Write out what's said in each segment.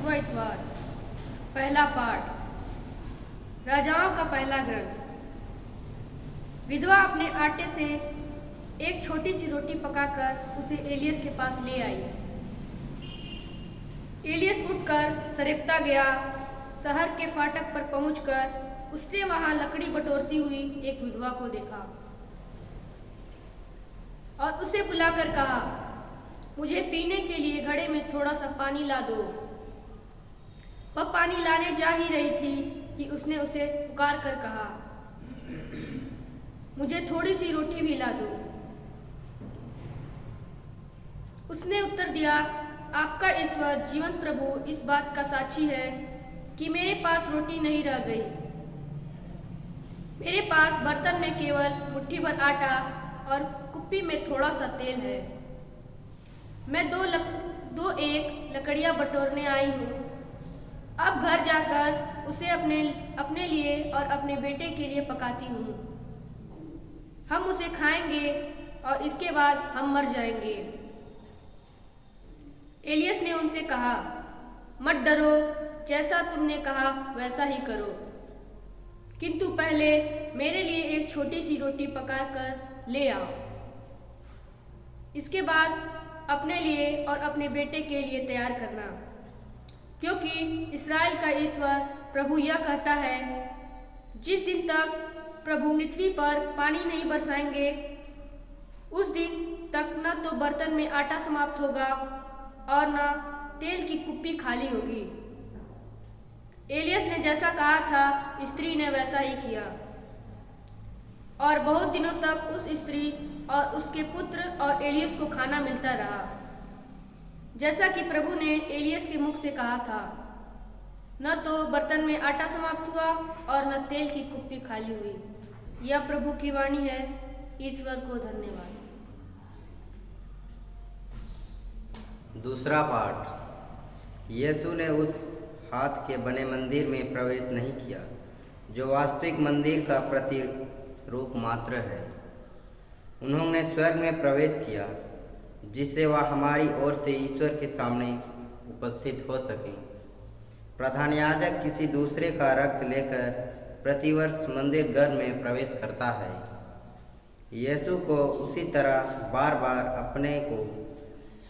20वां इतवार। पहला पाठ, राजाओं का पहला ग्रंथ। विधवा अपने आटे से एक छोटी सी रोटी पकाकर उसे एलियस के पास ले आई। एलियस उठकर सरेप्ता गया। शहर के फाटक पर पहुंचकर उसने वहां लकड़ी बटोरती हुई एक विधवा को देखा और उसे बुलाकर कहा, मुझे पीने के लिए घड़े में थोड़ा सा पानी ला दो। वह पानी लाने जा ही रही थी कि उसने उसे पुकार कर कहा, मुझे थोड़ी सी रोटी भी ला दो। उसने उत्तर दिया, आपका ईश्वर जीवंत प्रभु इस बात का साक्षी है कि मेरे पास रोटी नहीं रह गई। मेरे पास बर्तन में केवल मुट्ठी भर आटा और कुप्पी में थोड़ा सा तेल है। मैं दो एक लकड़ियाँ बटोरने आई हूँ। अब घर जाकर उसे अपने लिए और अपने बेटे के लिए पकाती हूँ। हम उसे खाएंगे और इसके बाद हम मर जाएंगे। एलियस ने उनसे कहा, मत डरो, जैसा तुमने कहा वैसा ही करो, किंतु पहले मेरे लिए एक छोटी सी रोटी पकाकर ले आओ। इसके बाद अपने लिए और अपने बेटे के लिए तैयार करना, क्योंकि इस्राएल का ईश्वर प्रभु यह कहता है, जिस दिन तक प्रभु पृथ्वी पर पानी नहीं बरसाएंगे उस दिन तक न तो बर्तन में आटा समाप्त होगा और न तेल की कुप्पी खाली होगी। एलियस ने जैसा कहा था स्त्री ने वैसा ही किया और बहुत दिनों तक उस स्त्री और उसके पुत्र और एलियस को खाना मिलता रहा, जैसा कि प्रभु ने एलियस के मुख से कहा था। न तो बर्तन में आटा समाप्त हुआ और न तेल की कुप्पी खाली हुई। यह प्रभु की वाणी है। ईश्वर को धन्यवाद। दूसरा पाठ, यीशु ने उस हाथ के बने मंदिर में प्रवेश नहीं किया जो वास्तविक मंदिर का प्रतिरूप मात्र है। उन्होंने स्वर्ग में प्रवेश किया जिससे वह हमारी ओर से ईश्वर के सामने उपस्थित हो सके। प्रधान याजक किसी दूसरे का रक्त लेकर प्रतिवर्ष मंदिर घर में प्रवेश करता है। यीशु को उसी तरह बार बार अपने को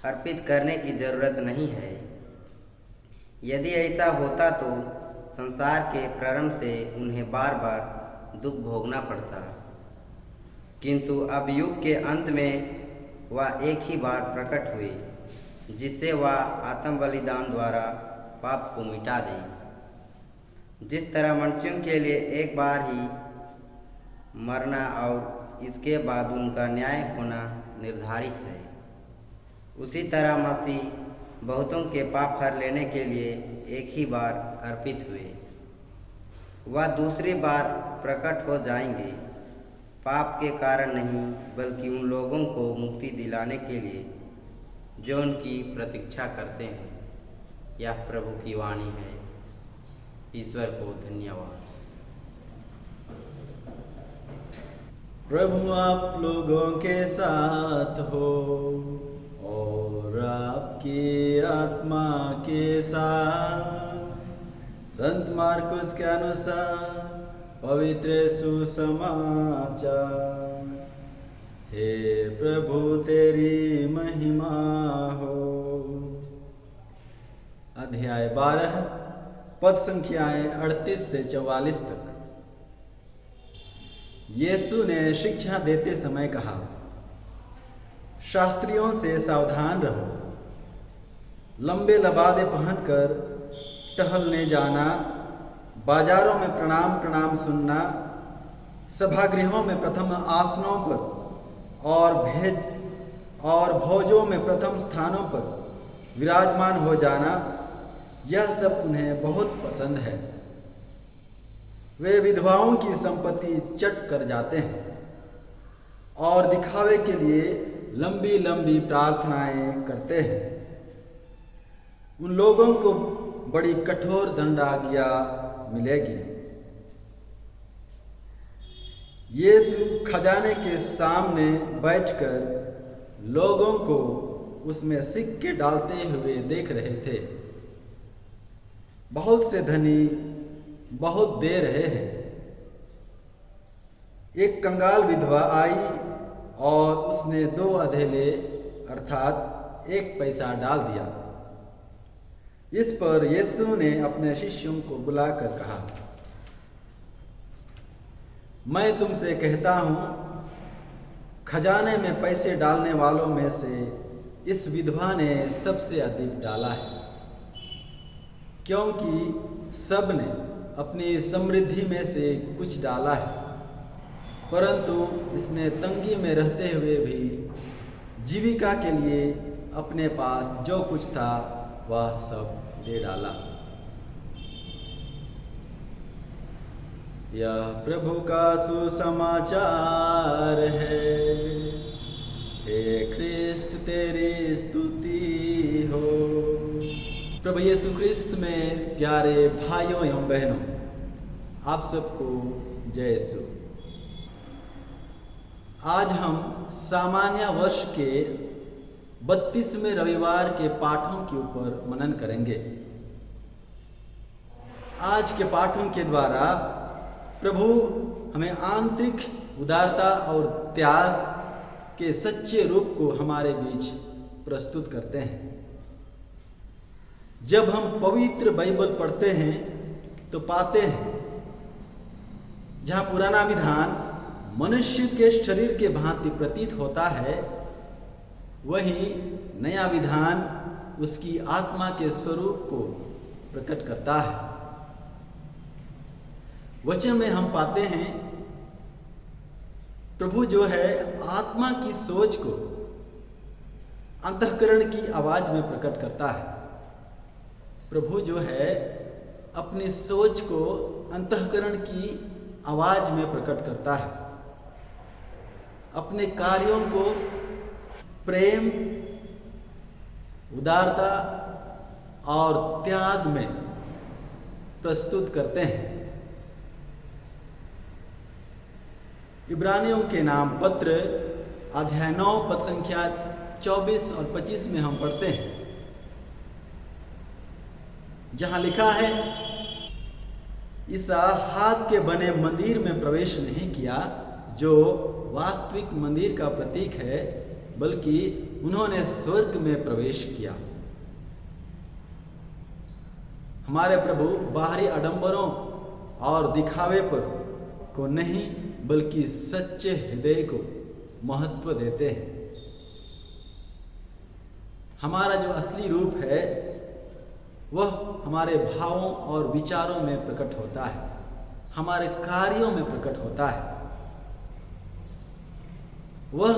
अर्पित करने की जरूरत नहीं है। यदि ऐसा होता तो संसार के प्रारंभ से उन्हें बार बार दुख भोगना पड़ता, किंतु अब युग के अंत में वह एक ही बार प्रकट हुए जिससे वह आत्म बलिदान द्वारा पाप को मिटा दे। जिस तरह मनुष्यों के लिए एक बार ही मरना और इसके बाद उनका न्याय होना निर्धारित है, उसी तरह मसीह बहुतों के पाप हर लेने के लिए एक ही बार अर्पित हुए। वह दूसरी बार प्रकट हो जाएंगे, पाप के कारण नहीं बल्कि उन लोगों को मुक्ति दिलाने के लिए जो उनकी प्रतीक्षा करते हैं। यह प्रभु की वाणी है। ईश्वर को धन्यवाद। प्रभु आप लोगों के साथ हो और आपकी आत्मा के साथ। संत मार्कुस के अनुसार पवित्र सुसमाचार। हे प्रभु तेरी महिमा हो। अध्याय 12 पद संख्याएं 38 से 44 तक। यीशु ने शिक्षा देते समय कहा, शास्त्रियों से सावधान रहो। लंबे लबादे पहनकर टहलने जाना, बाजारों में प्रणाम प्रणाम सुनना, सभागृहों में प्रथम आसनों पर और भोजों में प्रथम स्थानों पर विराजमान हो जाना, यह सब उन्हें बहुत पसंद है। वे विधवाओं की संपत्ति चट कर जाते हैं और दिखावे के लिए लंबी लंबी प्रार्थनाएं करते हैं। उन लोगों को बड़ी कठोर दंडाज्ञा मिलेगी। यीशु खजाने के सामने बैठकर लोगों को उसमें सिक्के डालते हुए देख रहे थे। बहुत से धनी बहुत दे रहे हैं। एक कंगाल विधवा आई और उसने 2 अधेले अर्थात 1 पैसा डाल दिया। इस पर यीशु ने अपने शिष्यों को बुलाकर कहा, मैं तुमसे कहता हूँ, खजाने में पैसे डालने वालों में से इस विधवा ने सबसे अधिक डाला है, क्योंकि सब ने अपनी समृद्धि में से कुछ डाला है, परंतु इसने तंगी में रहते हुए भी जीविका के लिए अपने पास जो कुछ था वह सब दे डाला। यह प्रभु का सुसमाचार है। हे ख्रिस्त तेरी स्तुति हो। प्रभु यीशु ख्रिस्त में प्यारे भाइयों एवं बहनों, आप सबको जय यीशु। आज हम सामान्य वर्ष के 32वें रविवार के पाठों के ऊपर मनन करेंगे। आज के पाठों के द्वारा प्रभु हमें आंतरिक उदारता और त्याग के सच्चे रूप को हमारे बीच प्रस्तुत करते हैं। जब हम पवित्र बाइबल पढ़ते हैं तो पाते हैं जहाँ पुराना विधान मनुष्य के शरीर के भांति प्रतीत होता है, वहीं नया विधान उसकी आत्मा के स्वरूप को प्रकट करता है। वचन में हम पाते हैं प्रभु जो है आत्मा की सोच को अंतःकरण की आवाज में प्रकट करता है। प्रभु जो है अपनी सोच को अंतःकरण की आवाज में प्रकट करता है। अपने कार्यों को प्रेम, उदारता और त्याग में प्रस्तुत करते हैं। इब्रानियों के नाम पत्र अध्याय 9 पद संख्या 24 और 25 में हम पढ़ते हैं, जहां लिखा है, ईसा हाथ के बने मंदिर में प्रवेश नहीं किया जो वास्तविक मंदिर का प्रतीक है, बल्कि उन्होंने स्वर्ग में प्रवेश किया। हमारे प्रभु बाहरी आडंबरों और दिखावे पर को नहीं बल्कि सच्चे हृदय को महत्व देते हैं। हमारा जो असली रूप है वह हमारे भावों और विचारों में प्रकट होता है, हमारे कार्यों में प्रकट होता है। वह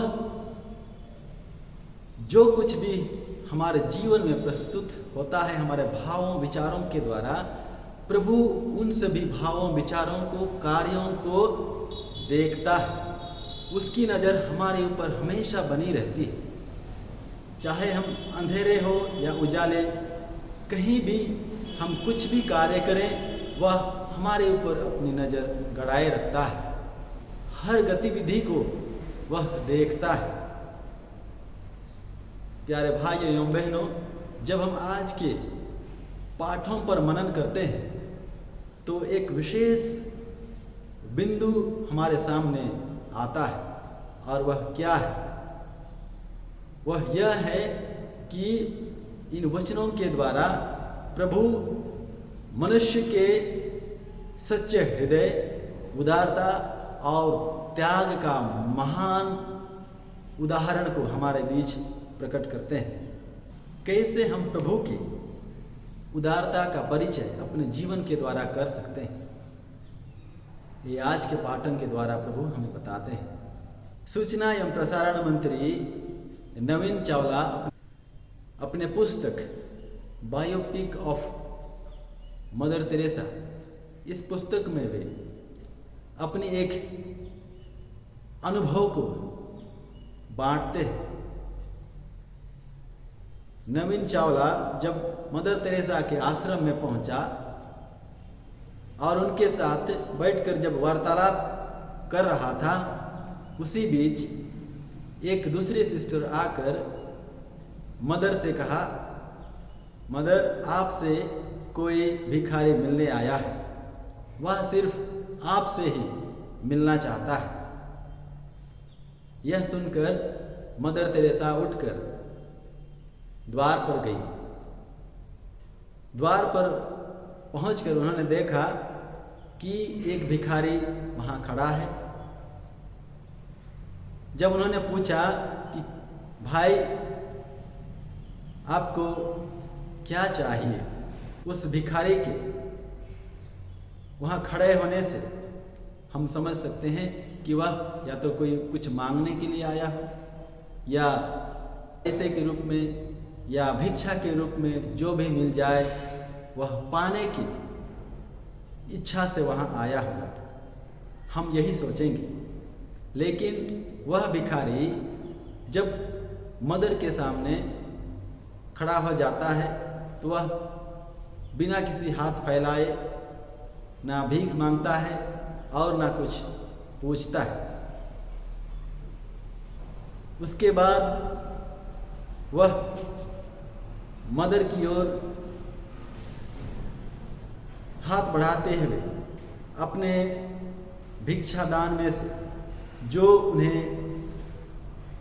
जो कुछ भी हमारे जीवन में प्रस्तुत होता है हमारे भावों विचारों के द्वारा, प्रभु उन सभी भावों विचारों को कार्यों को देखता है। उसकी नज़र हमारे ऊपर हमेशा बनी रहती है। चाहे हम अंधेरे हो या उजाले, कहीं भी हम कुछ भी कार्य करें, वह हमारे ऊपर अपनी नज़र गड़ाए रखता है। हर गतिविधि को वह देखता है। प्यारे भाइयों एवं बहनों, जब हम आज के पाठों पर मनन करते हैं तो एक विशेष बिंदु हमारे सामने आता है, और वह क्या है? वह यह है कि इन वचनों के द्वारा प्रभु मनुष्य के सच्चे हृदय, उदारता और त्याग का महान उदाहरण को हमारे बीच प्रकट करते हैं। कैसे हम प्रभु की उदारता का परिचय अपने जीवन के द्वारा कर सकते हैं, ये आज के पाठन के द्वारा प्रभु हमें बताते हैं। सूचना एवं प्रसारण मंत्री नवीन चावला अपने पुस्तक बायोपिक ऑफ मदर तेरेसा, इस पुस्तक में वे अपनी एक अनुभव को बांटते हैं। नवीन चावला जब मदर तेरेसा के आश्रम में पहुंचा और उनके साथ बैठकर जब वार्तालाप कर रहा था, उसी बीच एक दूसरी सिस्टर आकर मदर से कहा, मदर आपसे कोई भिखारी मिलने आया है, वह सिर्फ आपसे ही मिलना चाहता है। यह सुनकर मदर तेरेसा उठकर द्वार पर गई। द्वार पर पहुंचकर उन्होंने देखा कि एक भिखारी वहाँ खड़ा है। जब उन्होंने पूछा कि भाई आपको क्या चाहिए, उस भिखारी के वहाँ खड़े होने से हम समझ सकते हैं कि वह या तो कोई कुछ मांगने के लिए आया हो, या पैसे के रूप में या भिक्षा के रूप में जो भी मिल जाए वह पाने की इच्छा से वहाँ आया होगा। हम यही सोचेंगे। लेकिन वह भिखारी जब मदर के सामने खड़ा हो जाता है तो वह बिना किसी हाथ फैलाए ना भीख मांगता है और ना कुछ पूछता है। उसके बाद वह मदर की ओर हाथ बढ़ाते हुए अपने भिक्षा दान में से जो उन्हें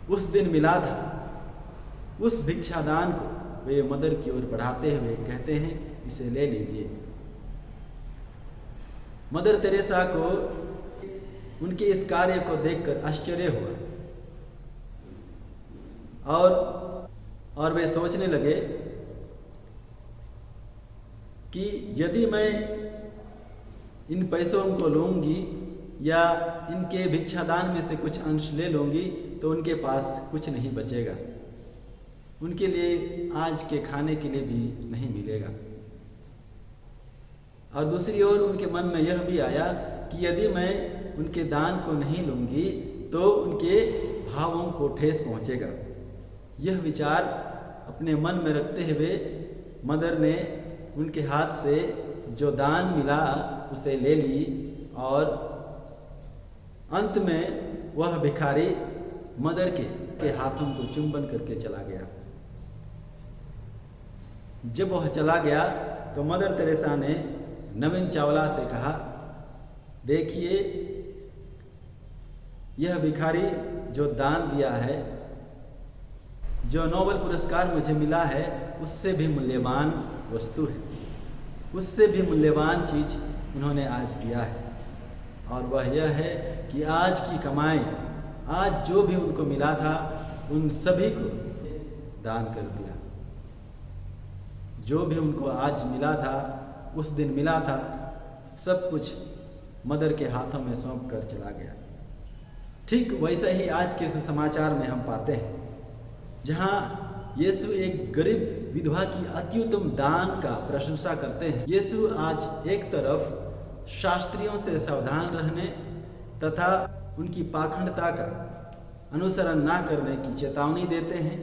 उस दिन मिला था, उस भिक्षा दान को वे मदर की ओर बढ़ाते हुए कहते हैं, इसे ले लीजिए। मदर तेरेसा को उनके इस कार्य को देखकर आश्चर्य हुआ और वे सोचने लगे कि यदि मैं इन पैसों को लूँगी या इनके भिक्षादान में से कुछ अंश ले लूँगी तो उनके पास कुछ नहीं बचेगा, उनके लिए आज के खाने के लिए भी नहीं मिलेगा। और दूसरी ओर उनके मन में यह भी आया कि यदि मैं उनके दान को नहीं लूँगी तो उनके भावों को ठेस पहुँचेगा। यह विचार अपने मन में रखते हुए मदर ने उनके हाथ से जो दान मिला उसे ले ली और अंत में वह भिखारी मदर के हाथों को चुंबन करके चला गया। जब वह चला गया तो मदर तेरेसा ने नवीन चावला से कहा, देखिए यह भिखारी जो दान दिया है, जो नोबेल पुरस्कार मुझे मिला है, उससे भी मूल्यवान वस्तु है, उससे भी मूल्यवान चीज उन्होंने आज दिया है। और वह यह है कि आज की कमाई, आज जो भी उनको मिला था उन सभी को दान कर दिया। जो भी उनको आज मिला था, उस दिन मिला था, सब कुछ मदर के हाथों में सौंप कर चला गया। ठीक वैसा ही आज के सुसमाचार में हम पाते हैं, जहाँ यीशु एक गरीब विधवा की अत्युत्तम दान का प्रशंसा करते हैं। यीशु आज एक तरफ शास्त्रियों से सावधान रहने तथा उनकी पाखंडता का अनुसरण ना करने की चेतावनी देते हैं,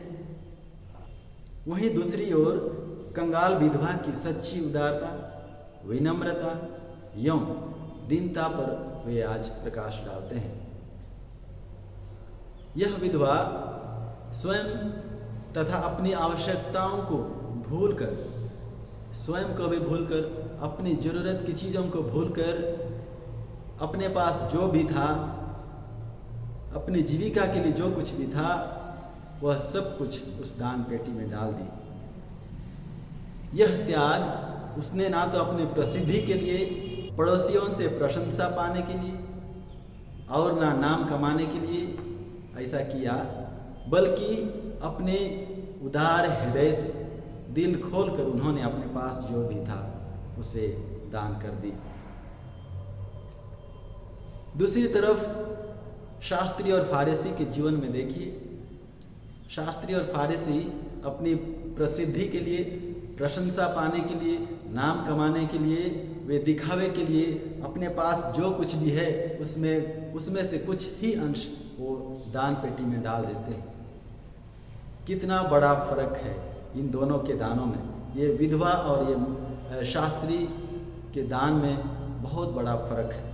वहीं दूसरी ओर कंगाल विधवा की सच्ची उदारता, विनम्रता एवं दीनता पर वे आज प्रकाश डालते हैं। यह विधवा स्वयं तथा अपनी आवश्यकताओं को भूलकर, स्वयं को भी भूलकर, अपनी ज़रूरत की चीज़ों को भूलकर अपने पास जो भी था, अपनी जीविका के लिए जो कुछ भी था, वह सब कुछ उस दान पेटी में डाल दी। यह त्याग उसने ना तो अपनी प्रसिद्धि के लिए, पड़ोसियों से प्रशंसा पाने के लिए और ना नाम कमाने के लिए ऐसा किया, बल्कि अपने उदार हृदय से दिल खोलकर उन्होंने अपने पास जो भी था उसे दान कर दी। दूसरी तरफ शास्त्री और फारिसी के जीवन में देखिए, शास्त्री और फारिसी अपनी प्रसिद्धि के लिए, प्रशंसा पाने के लिए, नाम कमाने के लिए, वे दिखावे के लिए अपने पास जो कुछ भी है उसमें से कुछ ही अंश वो दान पेटी में डाल देते हैं। कितना बड़ा फर्क है इन दोनों के दानों में। ये विधवा और ये शास्त्री के दान में बहुत बड़ा फर्क है।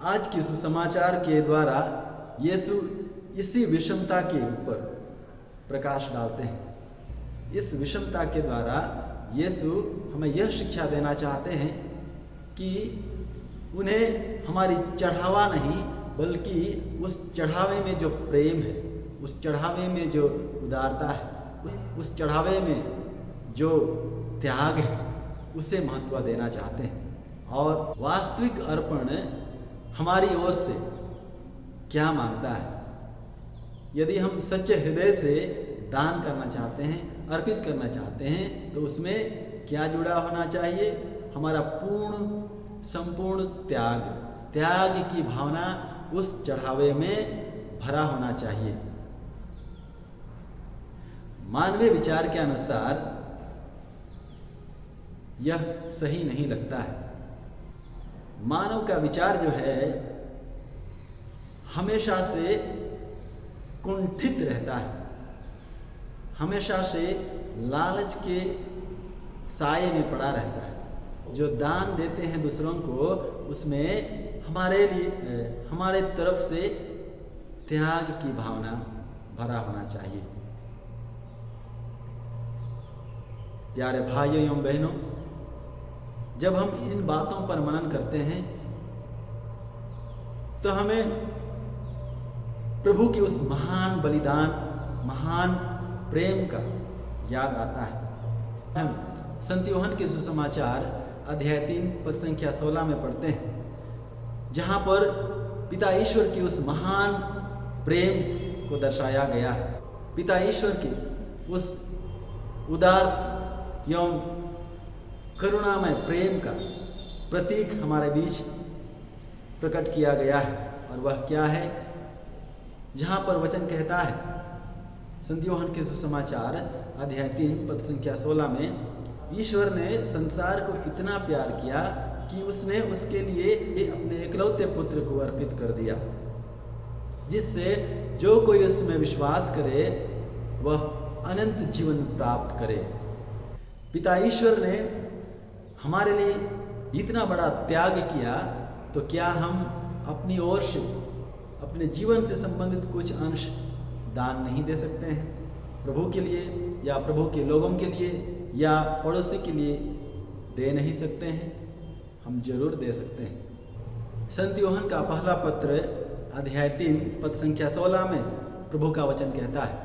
आज के सुसमाचार के द्वारा यीशु इसी विषमता के ऊपर प्रकाश डालते हैं। इस विषमता के द्वारा यीशु हमें यह शिक्षा देना चाहते हैं कि उन्हें हमारी चढ़ावा नहीं, बल्कि उस चढ़ावे में जो प्रेम है, उस चढ़ावे में जो उदारता है, उस चढ़ावे में जो त्याग है, उसे महत्व देना चाहते हैं। और वास्तविक अर्पण हमारी ओर से क्या मांगता है? यदि हम सच्चे हृदय से दान करना चाहते हैं, अर्पित करना चाहते हैं, तो उसमें क्या जुड़ा होना चाहिए? हमारा पूर्ण संपूर्ण त्याग की भावना उस चढ़ावे में भरा होना चाहिए। मानवीय विचार के अनुसार यह सही नहीं लगता है। मानव का विचार जो है हमेशा से कुंठित रहता है, हमेशा से लालच के साये में पड़ा रहता है। जो दान देते हैं दूसरों को, उसमें हमारे तरफ से त्याग की भावना भरा होना चाहिए। प्यारे भाइयों एवं बहनों, जब हम इन बातों पर मनन करते हैं तो हमें प्रभु की उस महान बलिदान, महान प्रेम का याद आता है। हम संत यूहन्ना के सुसमाचार अध्याय 3 पद संख्या 16 में पढ़ते हैं, जहाँ पर पिता ईश्वर की उस महान प्रेम को दर्शाया गया है। पिता ईश्वर की उस उदार एवं करुणामय प्रेम का प्रतीक हमारे बीच प्रकट किया गया है। और वह क्या है? जहाँ पर वचन कहता है, संत यूहन्ना के सुसमाचार अध्याय 3 पद संख्या 16 में, ईश्वर ने संसार को इतना प्यार किया कि उसने उसके लिए अपने एकलौते पुत्र को अर्पित कर दिया, जिससे जो कोई उसमें विश्वास करे वह अनंत जीवन प्राप्त करे। पिता ईश्वर ने हमारे लिए इतना बड़ा त्याग किया, तो क्या हम अपनी ओर से अपने जीवन से संबंधित कुछ अंश दान नहीं दे सकते हैं? प्रभु के लिए या प्रभु के लोगों के लिए या पड़ोसी के लिए दे नहीं सकते हैं? हम जरूर दे सकते हैं। संत यूहन्ना का पहला पत्र अध्याय 3 पद संख्या 16 में प्रभु का वचन कहता है,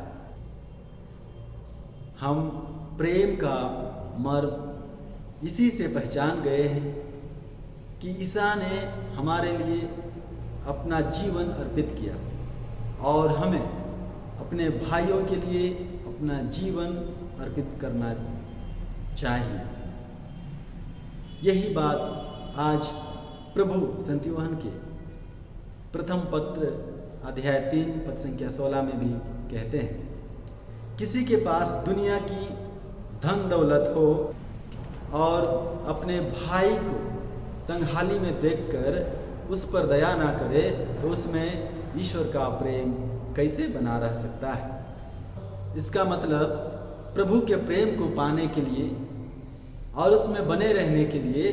हम प्रेम का मर्म इसी से पहचान गए हैं कि ईसा ने हमारे लिए अपना जीवन अर्पित किया और हमें अपने भाइयों के लिए अपना जीवन अर्पित करना चाहिए। यही बात आज प्रभु संत यूहन्ना के प्रथम पत्र अध्याय 3 पद संख्या 16 में भी कहते हैं, किसी के पास दुनिया की धन दौलत हो और अपने भाई को तंगहाली में देखकर उस पर दया ना करे, तो उसमें ईश्वर का प्रेम कैसे बना रह सकता है? इसका मतलब प्रभु के प्रेम को पाने के लिए और उसमें बने रहने के लिए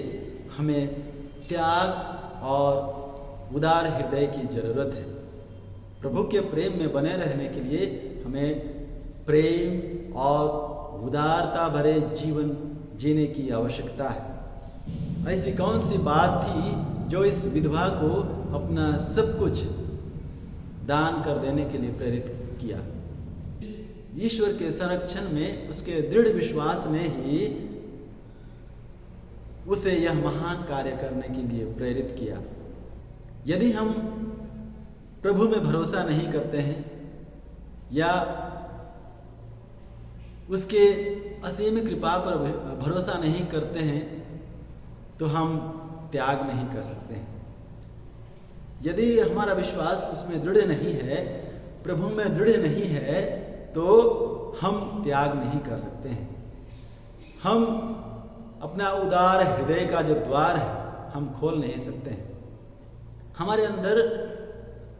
हमें त्याग और उदार हृदय की जरूरत है। प्रभु के प्रेम में बने रहने के लिए हमें प्रेम और उदारता भरे जीवन जीने की आवश्यकता है। ऐसी कौन सी बात थी जो इस विधवा को अपना सब कुछ दान कर देने के लिए प्रेरित किया? ईश्वर के संरक्षण में उसके दृढ़ विश्वास ने ही उसे यह महान कार्य करने के लिए प्रेरित किया। यदि हम प्रभु में भरोसा नहीं करते हैं या उसके असीम कृपा पर भरोसा नहीं करते हैं, तो हम त्याग नहीं कर सकते हैं। यदि हमारा विश्वास उसमें दृढ़ नहीं है, प्रभु में दृढ़ नहीं है, तो हम त्याग नहीं कर सकते हैं। हम अपना उदार हृदय का जो द्वार है हम खोल नहीं सकते हैं। हमारे अंदर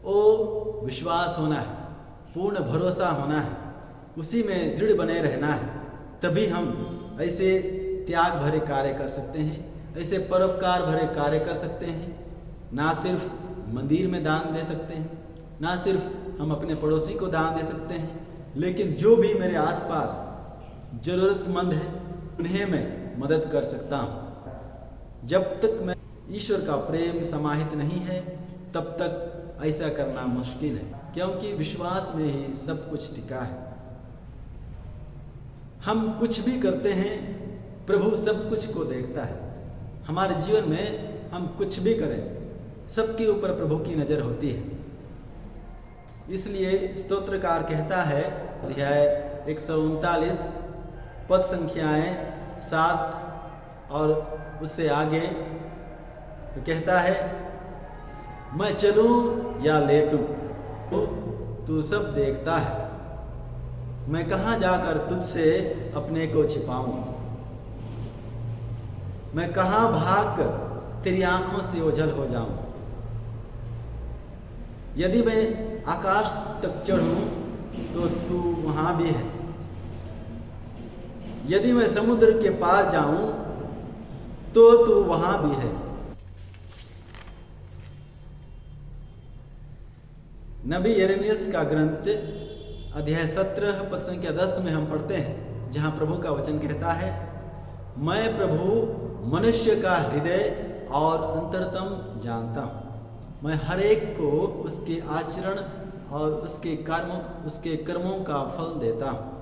वो विश्वास होना है, पूर्ण भरोसा होना है, उसी में दृढ़ बने रहना है, तभी हम ऐसे त्याग भरे कार्य कर सकते हैं, ऐसे परोपकार भरे कार्य कर सकते हैं। ना सिर्फ मंदिर में दान दे सकते हैं, ना सिर्फ हम अपने पड़ोसी को दान दे सकते हैं, लेकिन जो भी मेरे आसपास ज़रूरतमंद है, उन्हें मैं मदद कर सकता हूँ। जब तक मैं ईश्वर का प्रेम समाहित नहीं है तब तक ऐसा करना मुश्किल है, क्योंकि विश्वास में ही सब कुछ टिका है। हम कुछ भी करते हैं, प्रभु सब कुछ को देखता है। हमारे जीवन में हम कुछ भी करें, सबके ऊपर प्रभु की नज़र होती है। इसलिए स्तोत्रकार कहता है, अध्याय 139 पद संख्याएं 7 और उससे आगे कहता है, मैं चलूं या लेटूं तू सब देखता है, मैं कहाँ जाकर तुझसे अपने को छिपाऊं, मैं कहाँ भागकर तेरी आंखों से ओझल हो जाऊं। यदि मैं आकाश तक चढ़ूं तो तू वहाँ भी है, यदि मैं समुद्र के पार जाऊं तो तू वहाँ भी है। नबी यिर्मयाह का ग्रंथ अध्याय 17 पद संख्या 10 में हम पढ़ते हैं, जहाँ प्रभु का वचन कहता है, मैं प्रभु मनुष्य का हृदय और अंतरतम जानता हूँ, मैं हर एक को उसके आचरण और उसके कर्मों का फल देता हूँ।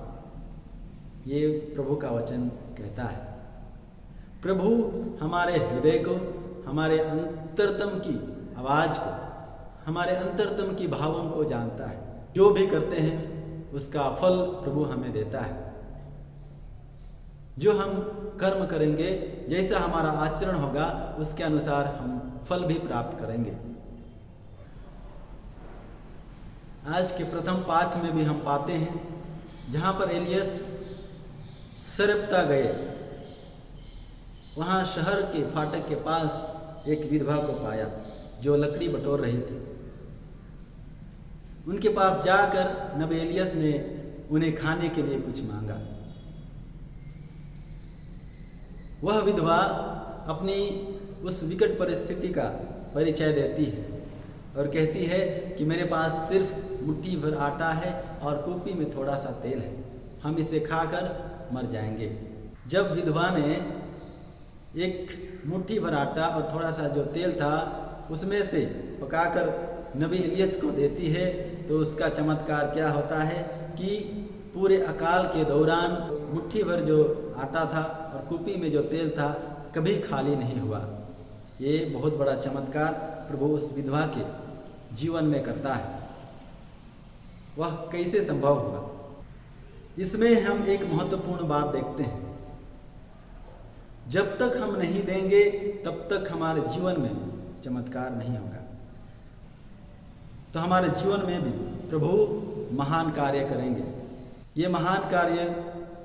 ये प्रभु का वचन कहता है। प्रभु हमारे हृदय को, हमारे अंतरतम की आवाज़ को, हमारे अंतरतम की भावों को जानता है। जो भी करते हैं उसका फल प्रभु हमें देता है। जो हम कर्म करेंगे, जैसा हमारा आचरण होगा, उसके अनुसार हम फल भी प्राप्त करेंगे। आज के प्रथम पाठ में भी हम पाते हैं, जहाँ पर एलियस सरपता गए, वहाँ शहर के फाटक के पास एक विधवा को पाया जो लकड़ी बटोर रही थी। उनके पास जाकर नबी एलियस ने उन्हें खाने के लिए कुछ मांगा। वह विधवा अपनी उस विकट परिस्थिति का परिचय देती है और कहती है कि मेरे पास सिर्फ मुट्ठी भर आटा है और कूपी में थोड़ा सा तेल है, हम इसे खाकर मर जाएंगे। जब विधवा ने एक मुट्ठी भर आटा और थोड़ा सा जो तेल था उसमें से पकाकर नबी एलियस को देती है, तो उसका चमत्कार क्या होता है कि पूरे अकाल के दौरान मुट्ठी भर जो आटा था और कूपी में जो तेल था कभी खाली नहीं हुआ। ये बहुत बड़ा चमत्कार प्रभु उस विधवा के जीवन में करता है। वह कैसे संभव हुआ? इसमें हम एक महत्वपूर्ण बात देखते हैं। जब तक हम नहीं देंगे तब तक हमारे जीवन में चमत्कार नहीं होगा। तो हमारे जीवन में भी प्रभु महान कार्य करेंगे। ये महान कार्य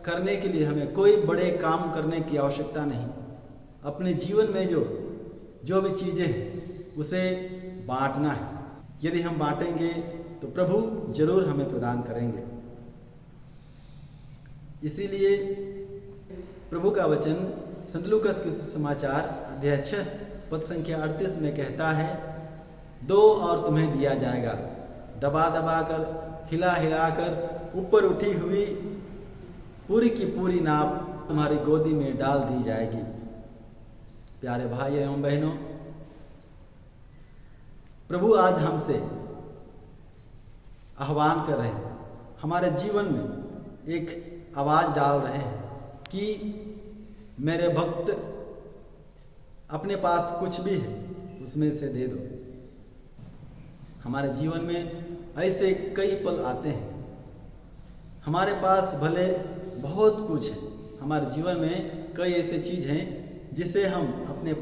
करने के लिए हमें कोई बड़े काम करने की आवश्यकता नहीं। अपने जीवन में जो भी चीज़ें हैं उसे बांटना है। यदि हम बांटेंगे तो प्रभु जरूर हमें प्रदान करेंगे। इसीलिए प्रभु का वचन संत लूका के सुसमाचार अध्याय 6 पद संख्या 38 में कहता है, दो और तुम्हें दिया जाएगा, दबा दबा कर, हिला हिला कर ऊपर उठी हुई पूरी की पूरी नाप तुम्हारी गोदी में डाल दी जाएगी। प्यारे भाई एवं बहनों, प्रभु आज हमसे आह्वान कर रहे हैं, हमारे जीवन में एक आवाज़ डाल रहे हैं कि मेरे भक्त, अपने पास कुछ भी है उसमें से दे दो। हमारे जीवन में ऐसे कई पल आते हैं, हमारे पास भले बहुत कुछ है, हमारे जीवन में कई ऐसे चीज़ हैं जिसे हम अपने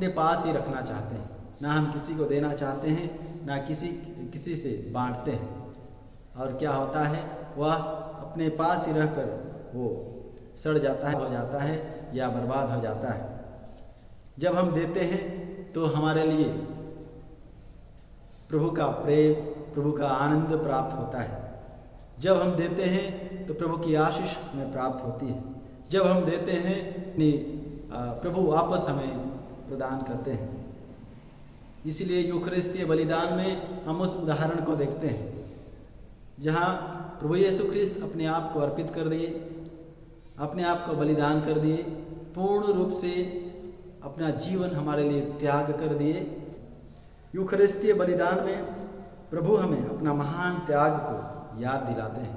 पास ही रखना चाहते हैं। ना हम किसी को देना चाहते हैं, ना किसी से बांटते हैं। और क्या होता है, वह अपने पास ही रहकर वो सड़ जाता है, हो जाता है या बर्बाद हो जाता है। जब हम देते हैं तो हमारे लिए प्रभु का प्रेम, प्रभु का आनंद प्राप्त होता है। जब हम देते हैं तो प्रभु की आशीष हमें प्राप्त होती है। जब हम देते हैं प्रभु वापस हमें प्रदान करते हैं। इसीलिए यूखरिस्तीय बलिदान में हम उस उदाहरण को देखते हैं जहाँ प्रभु यीशु ख्रिस्त अपने आप को अर्पित कर दिए अपने आप को बलिदान कर दिए, पूर्ण रूप से अपना जीवन हमारे लिए त्याग कर दिए। यूखरिस्तीय बलिदान में प्रभु हमें अपना महान त्याग को याद दिलाते हैं।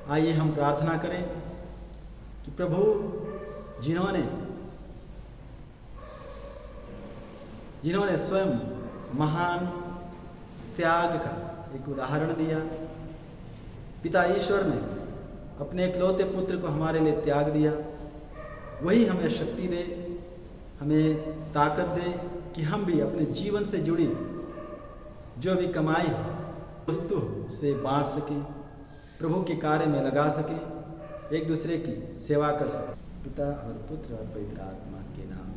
आइए हम प्रार्थना करें कि प्रभु जिन्होंने स्वयं महान त्याग का एक उदाहरण दिया, पिता ईश्वर ने अपने इकलौते पुत्र को हमारे लिए त्याग दिया, वही हमें शक्ति दे, हमें ताकत दे कि हम भी अपने जीवन से जुड़ी जो भी कमाई वस्तु से बांट सकें, प्रभु के कार्य में लगा सकें, एक दूसरे की सेवा कर सकें। पिता और पुत्र और पवित्र आत्मा के नाम।